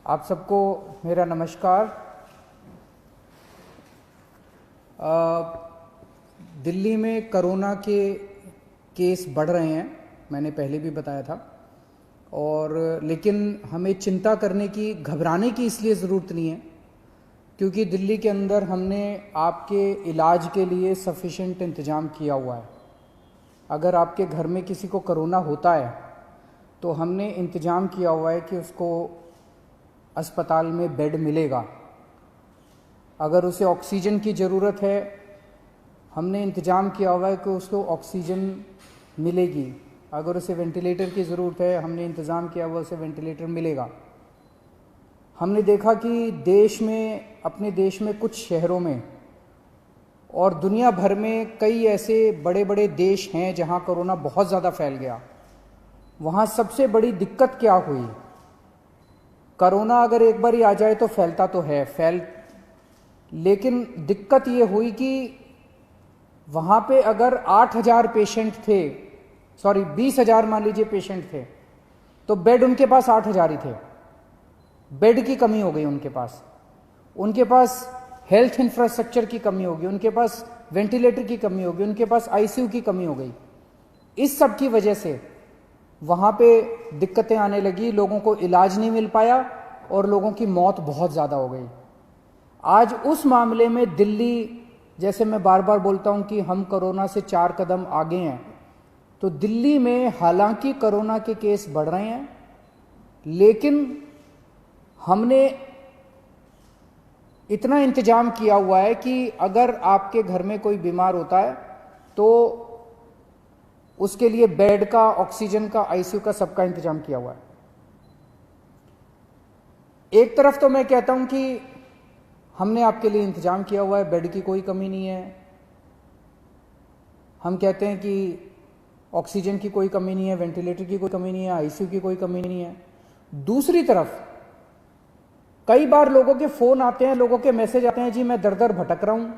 आप सबको मेरा नमस्कार। दिल्ली में कोरोना के केस बढ़ रहे हैं, मैंने पहले भी बताया था, और लेकिन हमें चिंता करने की, घबराने की इसलिए ज़रूरत नहीं है क्योंकि दिल्ली के अंदर हमने आपके इलाज के लिए सफिशेंट इंतज़ाम किया हुआ है। अगर आपके घर में किसी को कोरोना होता है तो हमने इंतज़ाम किया हुआ है कि उसको अस्पताल में बेड मिलेगा। अगर उसे ऑक्सीजन की ज़रूरत है, हमने इंतज़ाम किया हुआ है कि उसको ऑक्सीजन मिलेगी। अगर उसे वेंटिलेटर की ज़रूरत है, हमने इंतज़ाम किया हुआ उसे वेंटिलेटर मिलेगा। हमने देखा कि देश में, अपने देश में कुछ शहरों में और दुनिया भर में कई ऐसे बड़े बड़े देश हैं जहां कोरोना बहुत ज़्यादा फैल गया। वहां सबसे बड़ी दिक्कत क्या हुई? कोरोना अगर एक बार ही आ जाए तो फैलता तो है, लेकिन दिक्कत ये हुई कि वहां पे अगर 8,000 पेशेंट थे, 20,000 मान लीजिए पेशेंट थे, तो बेड उनके पास 8,000 ही थे। बेड की कमी हो गई उनके पास हेल्थ इंफ्रास्ट्रक्चर की कमी होगी, उनके पास वेंटिलेटर की कमी होगी, उनके पास आईसीयू की कमी हो गई। इस सब की वजह से वहां पे दिक्कतें आने लगी, लोगों को इलाज नहीं मिल पाया और लोगों की मौत बहुत ज़्यादा हो गई। आज उस मामले में दिल्ली, जैसे मैं बार बार बोलता हूं कि हम कोरोना से 4 कदम आगे हैं, तो दिल्ली में हालांकि कोरोना के केस बढ़ रहे हैं, लेकिन हमने इतना इंतजाम किया हुआ है कि अगर आपके घर में कोई बीमार होता है तो उसके लिए बेड का, ऑक्सीजन का, आईसीयू का, सबका इंतजाम किया हुआ है। एक तरफ तो मैं कहता हूं कि हमने आपके लिए इंतजाम किया हुआ है, बेड की कोई कमी नहीं है, हम कहते हैं कि ऑक्सीजन की कोई कमी नहीं है, वेंटिलेटर की कोई कमी नहीं है, आईसीयू की कोई कमी नहीं है। दूसरी तरफ कई बार लोगों के फोन आते हैं, लोगों के मैसेज आते हैं, जी मैं दर दर भटक रहा हूं,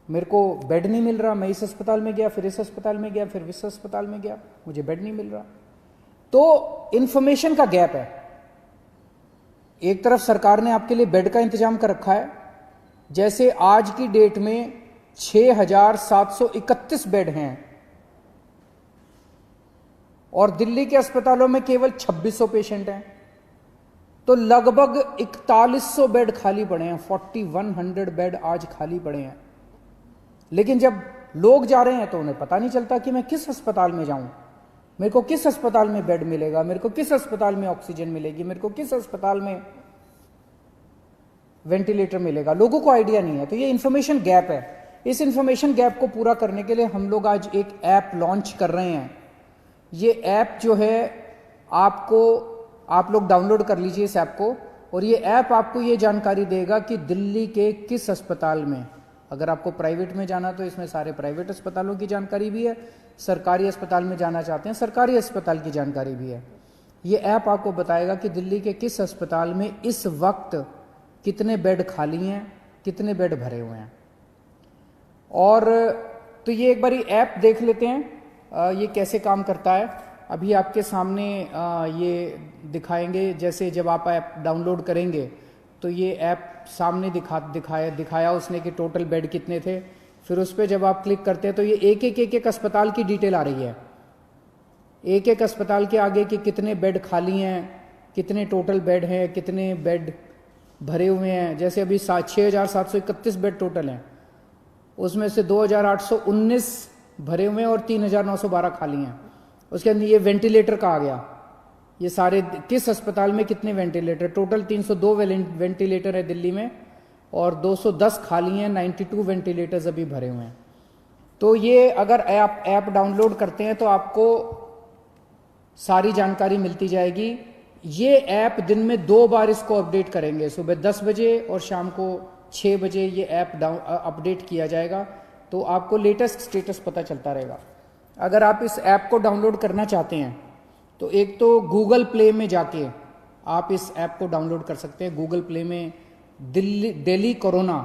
मेरे को बेड नहीं मिल रहा, मैं इस अस्पताल में गया, फिर इस अस्पताल में गया, फिर इस अस्पताल में गया, मुझे बेड नहीं मिल रहा। तो इंफॉर्मेशन का गैप है। एक तरफ सरकार ने आपके लिए बेड का इंतजाम कर रखा है, जैसे आज की डेट में 6,731 बेड हैं और दिल्ली के अस्पतालों में केवल 2,600 पेशेंट हैं, तो लगभग 4,100 बेड खाली पड़े हैं। 4,100 बेड आज खाली पड़े हैं। लेकिन जब लोग जा रहे हैं तो उन्हें पता नहीं चलता कि मैं किस अस्पताल में जाऊं, मेरे को किस अस्पताल में बेड मिलेगा, मेरे को किस अस्पताल में ऑक्सीजन मिलेगी, मेरे को किस अस्पताल में वेंटिलेटर मिलेगा। लोगों को आइडिया नहीं है। तो ये इंफॉर्मेशन गैप है। इस इंफॉर्मेशन गैप को पूरा करने के लिए हम लोग आज एक ऐप लॉन्च कर रहे हैं। ये ऐप जो है, आप लोग डाउनलोड कर लीजिए इस ऐप को, और ये ऐप आपको ये जानकारी देगा कि दिल्ली के किस अस्पताल में, अगर आपको प्राइवेट में जाना तो इसमें सारे प्राइवेट अस्पतालों की जानकारी भी है, सरकारी अस्पताल में जाना चाहते हैं सरकारी अस्पताल की जानकारी भी है। ये ऐप आपको बताएगा कि दिल्ली के किस अस्पताल में इस वक्त कितने बेड खाली हैं, कितने बेड भरे हुए हैं। और तो ये एक बार ऐप देख लेते हैं ये कैसे काम करता है। अभी आपके सामने ये दिखाएंगे। जैसे जब आप ऐप डाउनलोड करेंगे तो ये ऐप सामने दिखाया उसने कि टोटल बेड कितने थे। फिर उस पर जब आप क्लिक करते हैं तो ये एक अस्पताल की डिटेल आ रही है। एक अस्पताल के आगे कि कितने बेड खाली हैं, कितने टोटल बेड हैं, कितने बेड भरे हुए हैं। जैसे अभी 6,731 बेड टोटल हैं, उसमें से 2,819 भरे हुए हैं और 3,912 खाली हैं। उसके अंदर ये वेंटिलेटर का आ गया, ये सारे किस अस्पताल में कितने वेंटिलेटर, टोटल 302 वेंटिलेटर है दिल्ली में और 210 खाली हैं, 92 वेंटिलेटर्स अभी भरे हुए हैं। तो ये अगर ऐप डाउनलोड करते हैं तो आपको सारी जानकारी मिलती जाएगी। ये ऐप दिन में 2 बार इसको अपडेट करेंगे, सुबह 10 बजे और शाम को 6 बजे ये ऐप अपडेट किया जाएगा, तो आपको लेटेस्ट स्टेटस पता चलता रहेगा। अगर आप इस ऐप को डाउनलोड करना चाहते हैं तो एक तो गूगल प्ले में जाके आप इस ऐप को डाउनलोड कर सकते हैं। गूगल प्ले में दिल्ली कोरोना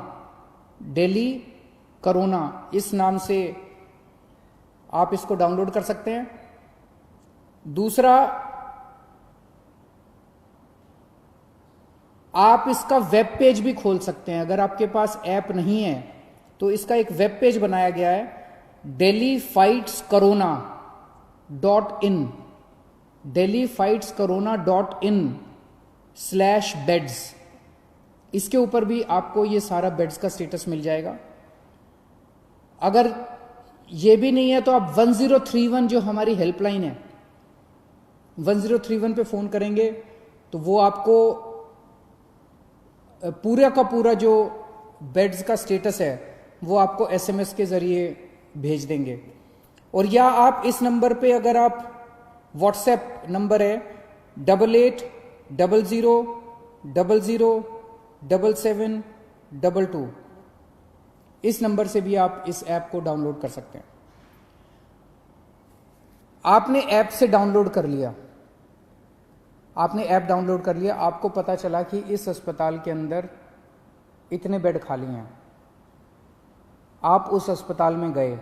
इस नाम से आप इसको डाउनलोड कर सकते हैं। दूसरा, आप इसका वेब पेज भी खोल सकते हैं। अगर आपके पास ऐप नहीं है तो इसका एक वेब पेज बनाया गया है, delhifightscorona.in, delhifightscorona.in/beds। इसके ऊपर भी आपको ये सारा बेड्स का स्टेटस मिल जाएगा। अगर ये भी नहीं है तो आप 1031 जो हमारी हेल्पलाइन है, 1031 पे फोन करेंगे तो वो आपको पूरा का पूरा जो बेड्स का स्टेटस है वो आपको एसएमएस के जरिए भेज देंगे। और या आप इस नंबर पे, अगर आप व्हाट्सएप नंबर है 8800007722, इस नंबर से भी आप इस ऐप को डाउनलोड कर सकते हैं। आपने ऐप से डाउनलोड कर लिया, आपने ऐप डाउनलोड कर लिया, आपको पता चला कि इस अस्पताल के अंदर इतने बेड खाली हैं। आप उस अस्पताल में गए,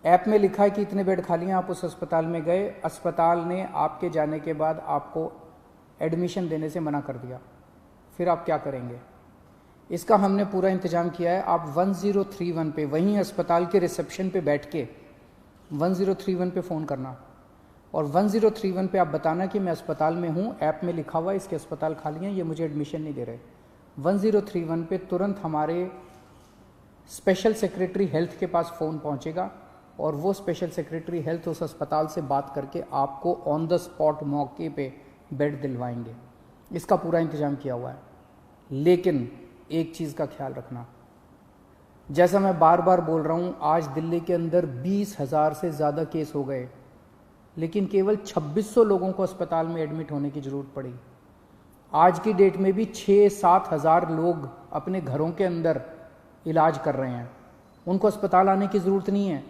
ऐप में लिखा है कि इतने बेड खाली हैं, आप उस अस्पताल में गए, अस्पताल ने आपके जाने के बाद आपको एडमिशन देने से मना कर दिया, फिर आप क्या करेंगे? इसका हमने पूरा इंतजाम किया है। आप 1031 पे, वहीं अस्पताल के रिसेप्शन पे बैठ के 1031 पे फ़ोन करना और 1031 पे आप बताना कि मैं अस्पताल में हूँ, ऐप में लिखा हुआ है इसके अस्पताल खाली हैं, ये मुझे एडमिशन नहीं दे रहे। 1031 पे तुरंत हमारे स्पेशल सेक्रेटरी हेल्थ के पास फ़ोन पहुँचेगा और वो स्पेशल सेक्रेटरी हेल्थ उस अस्पताल से बात करके आपको ऑन द स्पॉट मौके पे बेड दिलवाएंगे। इसका पूरा इंतजाम किया हुआ है। लेकिन एक चीज़ का ख्याल रखना, जैसा मैं बार बार बोल रहा हूँ, आज दिल्ली के अंदर 20,000 से ज़्यादा केस हो गए, लेकिन केवल 2600 लोगों को अस्पताल में एडमिट होने की ज़रूरत पड़ी। आज की डेट में भी 6-7 हज़ार लोग अपने घरों के अंदर इलाज कर रहे हैं, उनको अस्पताल आने की ज़रूरत नहीं है।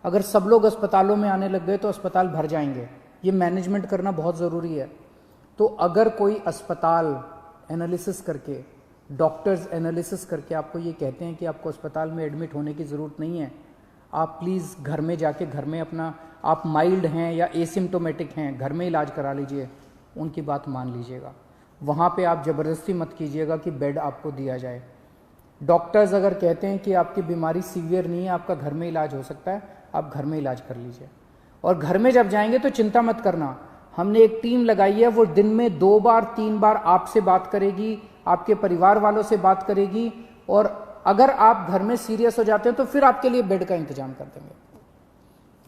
अगर सब लोग अस्पतालों में आने लग गए तो अस्पताल भर जाएंगे। ये मैनेजमेंट करना बहुत ज़रूरी है। तो अगर कोई अस्पताल एनालिसिस करके, डॉक्टर्स एनालिसिस करके आपको ये कहते हैं कि आपको अस्पताल में एडमिट होने की ज़रूरत नहीं है, आप प्लीज़ घर में जाके, घर में अपना, आप माइल्ड हैं या एसिम्टोमेटिक हैं, घर में इलाज करा लीजिए, उनकी बात मान लीजिएगा। वहाँ पे आप ज़बरदस्ती मत कीजिएगा कि बेड आपको दिया जाए। डॉक्टर्स अगर कहते हैं कि आपकी बीमारी सीवियर नहीं है, आपका घर में इलाज हो सकता है, आप घर में इलाज कर लीजिए। और घर में जब जाएंगे तो चिंता मत करना, हमने एक टीम लगाई है, वो दिन में 2 बार 3 बार आपसे बात करेगी, आपके परिवार वालों से बात करेगी, और अगर आप घर में सीरियस हो जाते हैं तो फिर आपके लिए बेड का इंतजाम कर देंगे।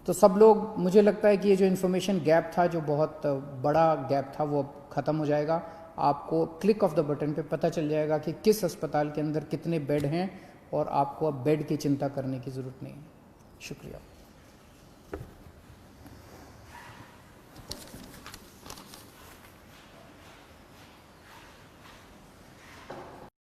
तो सब लोग, मुझे लगता है कि ये जो इन्फॉर्मेशन गैप था, जो बहुत बड़ा गैप था, वो खत्म हो जाएगा। आपको क्लिक ऑफ द बटन पे पता चल जाएगा कि किस अस्पताल के अंदर कितने बेड हैं और आपको अब बेड की चिंता करने की ज़रूरत नहीं है। शुक्रिया।